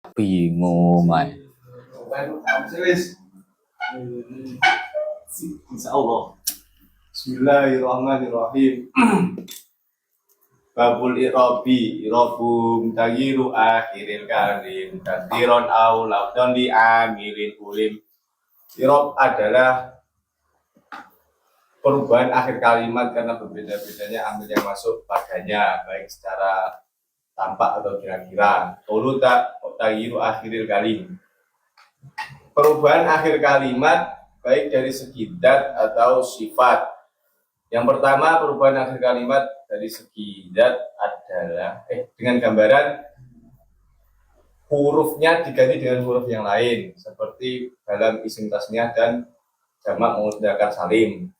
Bingung ay. Insyaallah. Bismillahirrahmanirrahim. Babul irabi irabum tagiru akhiril kalim tadiron au lafdon di amilin ulim. Irab adalah perubahan akhir kalimat karena berbeda-bedanya amil yang masuk padanya, baik secara tampak atau kira-kira. Qulu tagiru akhiril kalim, perubahan akhir kalimat baik dari segi dat atau sifat. Yang pertama, perubahan akhir kalimat dari segi dat adalah dengan gambaran hurufnya diganti dengan huruf yang lain, seperti dalam isim tasniyah dan jamak mudzakkar salim.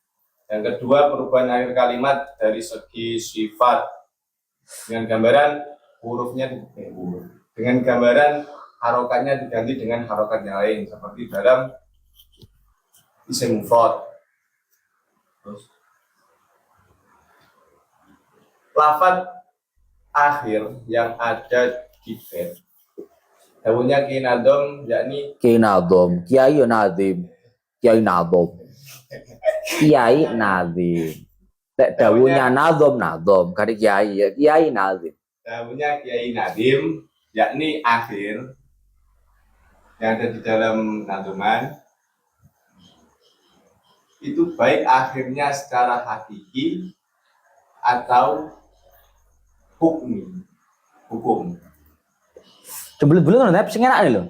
Yang kedua, perubahan akhir kalimat dari segi sifat dengan gambaran hurufnya dengan gambaran harokatnya diganti dengan harokat yang lain, seperti dalam isim mufrad. Lafaz akhir yang ada di bait dawuhnya Ki Nadom, yakni Ki Nadom, Kiai Nazim, Kiai Nadom, Kiai Nazim. Dawuhnya Nadom, kali Kiai ya Kiai Nazim. Dawuhnya Kiai Nadim, yakni akhir yang ada di dalam nadoman itu baik akhirnya secara hakiki atau hukum. Sebelum-belum nek sing enak lho.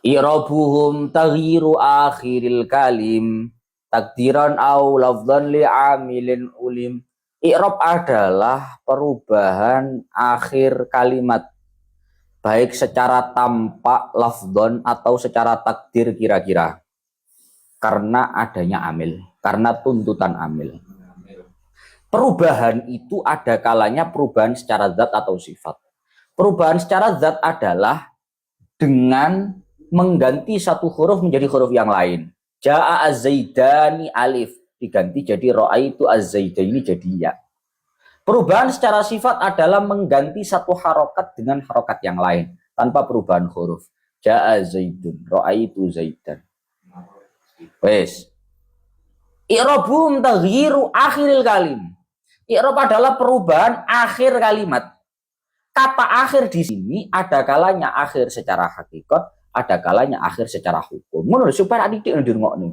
Irabuhum taghyiru akhiril kalim takdiran au lafdhan li amilin ulim. I'rab adalah perubahan akhir kalimat baik secara tampak lafdhan atau secara takdir kira-kira karena adanya amil, karena tuntutan amil. Perubahan itu ada kalanya perubahan secara zat atau sifat. Perubahan secara zat adalah dengan mengganti satu huruf menjadi huruf yang lain. Ja'a az-zaidani alif diganti jadi ra'aitu az-zaidaini jadi ya. Perubahan secara sifat adalah mengganti satu harokat dengan harokat yang lain tanpa perubahan huruf. Ja'a zaidun, ra'aitu zaidan. Wes. I'rabum taghyiru akhiril kalim. I'rab adalah perubahan akhir kalimat. Kata akhir di sini ada kalanya akhir secara hakikat, ada kalanya akhir secara hukum. Ngono supaya adik ndirungokne.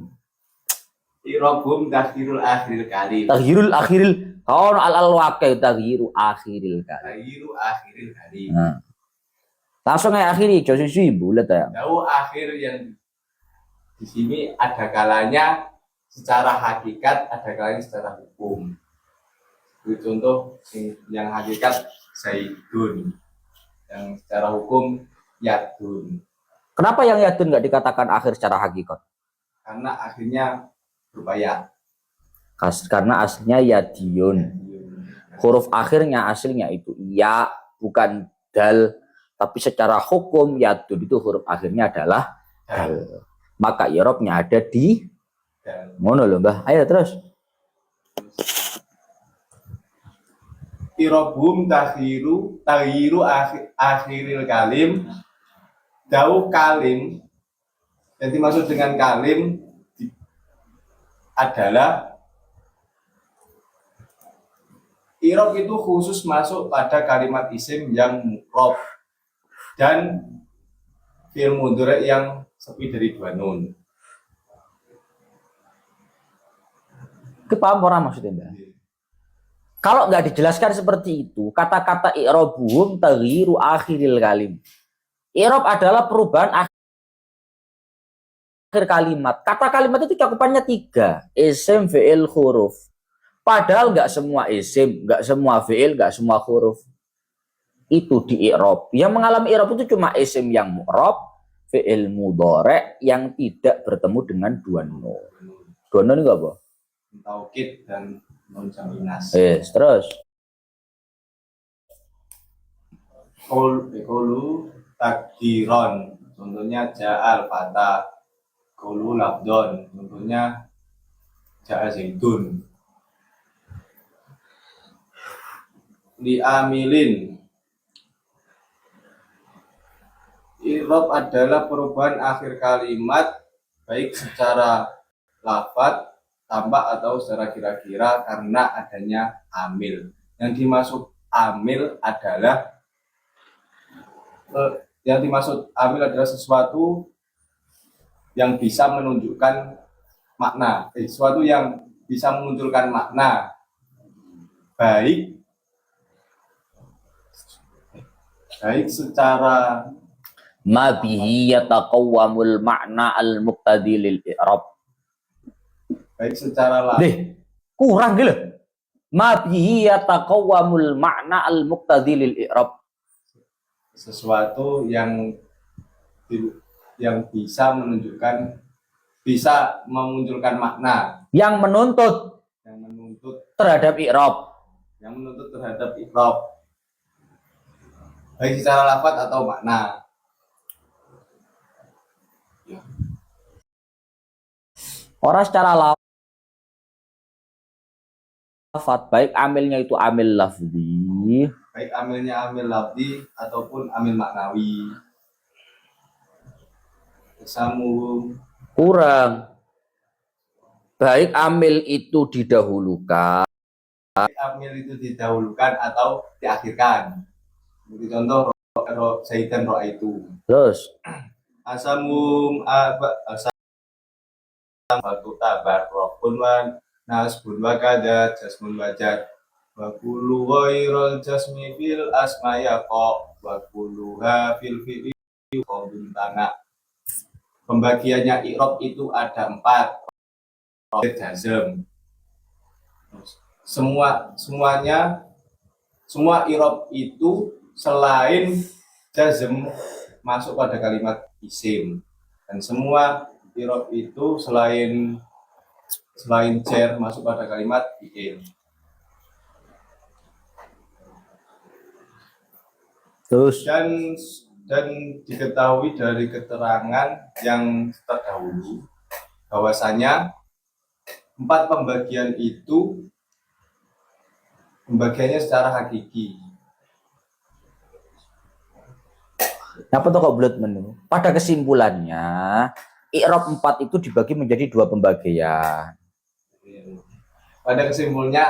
Irobum taghirul akhiril kalim. Taghirul akhiril kaun al-waqi taghiru akhiril kalim. Taghiru akhiril kalim. Nah. Langsung aja akhiri jadi bulat ya. Tahu akhir yang di sini ada kalanya secara hakikat, ada kalanya secara hukum. Contoh yang hakikat Zaidun, yang secara hukum Yadun. Kenapa yang Yadun nggak dikatakan akhir secara hakikat? Karena akhirnya berbaya. Karena aslinya Yadiun. Huruf akhirnya aslinya itu ya, bukan dal. Tapi secara hukum Yadun itu huruf akhirnya adalah dal. Maka i'rabnya ada di ngono lho Mbah. Ayo terus. Irobum taghyiru akhiril kalim. Dau kalim, jadi maksud dengan kalim adalah i'rab itu khusus masuk pada kalimat isim yang mu'rab dan fi'il mudhari yang sepi dari dua nun. Paham orang maksudnya Mbah? Kalau nggak dijelaskan seperti itu, kata-kata i'rabuhum taghyiru akhiril kalim. I'rab adalah perubahan akhir kalimat. Kata kalimat itu cakupannya 3, isim, fi'il, huruf. Padahal nggak semua isim, nggak semua fi'il, nggak semua huruf. Itu di i'rab. Yang mengalami i'rab itu cuma isim yang mu'rab, fi'il mudhari yang tidak bertemu dengan dua nun. Dua nun itu apa? Taukid dan nun jaminas. Terus. Qulu takdiron, contohnya ja'al fata. Qulu lafdon, contohnya ja'a zaidun. Li amilin, I'rab adalah perubahan akhir kalimat baik secara lafadz, tampak atau secara kira-kira karena adanya amil. Yang dimaksud amil adalah sesuatu yang bisa menunjukkan makna, sesuatu yang bisa memunculkan makna baik secara Ma bihi yataqawwamul ma'na al-muqtadi lil i'rab. baik secara lafadz. Deh, kurang gitu. Ma bihi yataqawwamul ma'na al-muqtadi lil i'rab. Sesuatu yang bisa memunculkan makna, Yang menuntut terhadap i'rab. Baik secara lafadz atau makna. Orang secara lafadz, baik amilnya itu amil lafzi, Baik amilnya amil lafzi ataupun amil maknawi. Kesamu kurang. Baik amil itu didahulukan, atau diakhirkan. Seperti contoh Zaidan ro'a itu. terus Asamum batu tabar rokun wan nasbun wakada jasmun wajar wa kullu ghairul jasmi fil asmaya qa wa kulluha fil fi'li qawlun tana. Pembagiannya i'rab itu ada 4. Jazm. Semua i'rab itu selain jazm masuk pada kalimat isim, dan semua i'rab itu selain jar masuk pada kalimat fi'il. terus Dan diketahui dari keterangan yang terdahulu bahwasanya 4 pembagian itu pembagiannya secara hakiki. apa tuh kok bulat menu? Pada kesimpulannya, i'rab 4 itu dibagi menjadi 2 pembagian. Pada kesimpulannya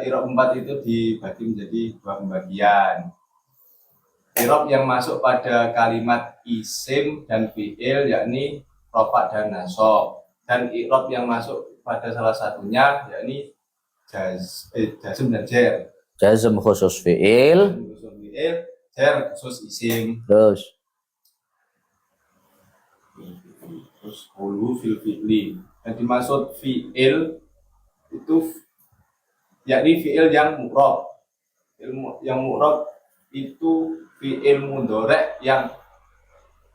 i'rab 4 itu dibagi menjadi 2 pembagian. I'rab yang masuk pada kalimat isim dan fi'il yakni rafa dan nasab, dan i'rab yang masuk pada salah satunya yakni jazm dan jar. Jazm khusus fi'il, Jar khusus isim. terus Hulu fil fi'li. Yang dimaksud fi'il itu yakni fi'il yang mu'rab. Yang mu'rab itu fi'il mudhari' yang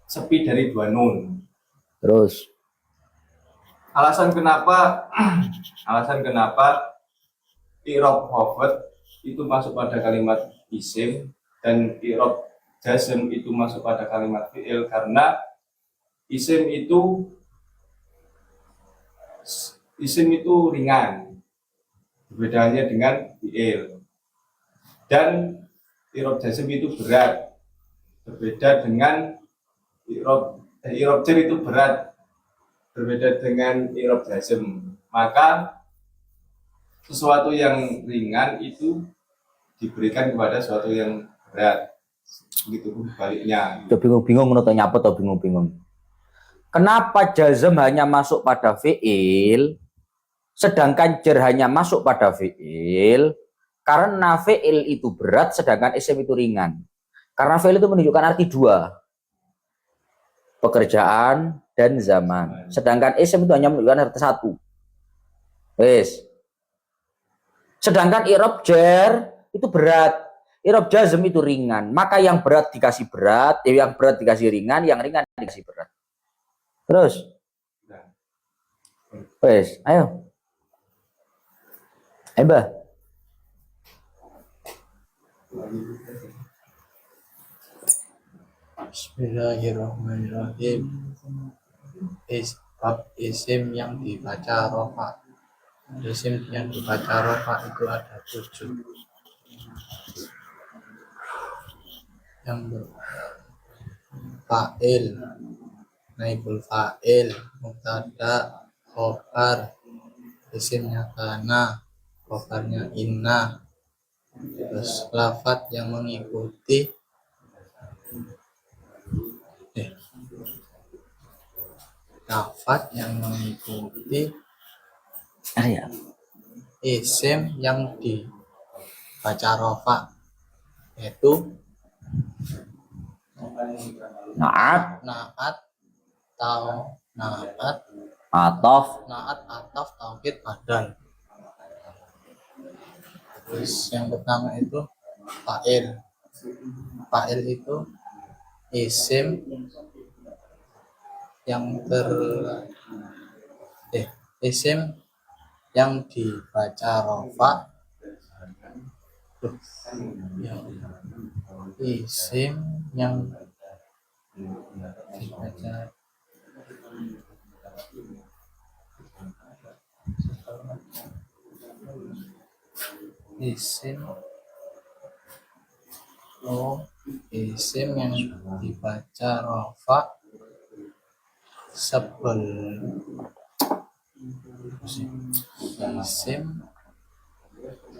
sepi dari 2 nun. terus Alasan kenapa i'rab khafad itu masuk pada kalimat isim dan i'rab jazm itu masuk pada kalimat fi'il, karena isim itu ringan bedanya dengan fi'il, dan i'rab jazm itu berat berbeda dengan i'rab jar itu berat berbeda dengan i'rab jazm. Maka sesuatu yang ringan itu diberikan kepada sesuatu yang berat, begitu baliknya. udah bingung-bingung menurutnya apa atau bingung-bingung. Kenapa jazm hanya masuk pada fi'il, sedangkan jar hanya masuk pada fi'il? Karena fi'il itu berat, sedangkan isim itu ringan. Karena fi'il itu menunjukkan arti 2, pekerjaan dan zaman. Sedangkan isim itu hanya menunjukkan arti 1. Wes. Sedangkan i'rab jar itu berat, i'rab jazm itu ringan. Maka yang berat dikasih berat, yang berat dikasih ringan, yang ringan dikasih berat. Terus, wes, ayo, Mbah. Bismillahirrahmanirrahim. Bab isim yang dibaca rofa. Isim yang dibaca rofa itu ada 7. Yang fa'il, naibul fa'il, mubtada, khobar, isimnya kana, khobarnya inna, terus lafat yang mengikuti lafat yang mengikuti Ayat. isim yang dibaca rofa, yaitu Naat, naat, atof, ataf, taukid, badal. Terus yang pertama itu fa'il. Fa'il itu isim yang isim yang dibaca rofa, isim yang dibaca isim isim yang dibaca rofa sebelum isim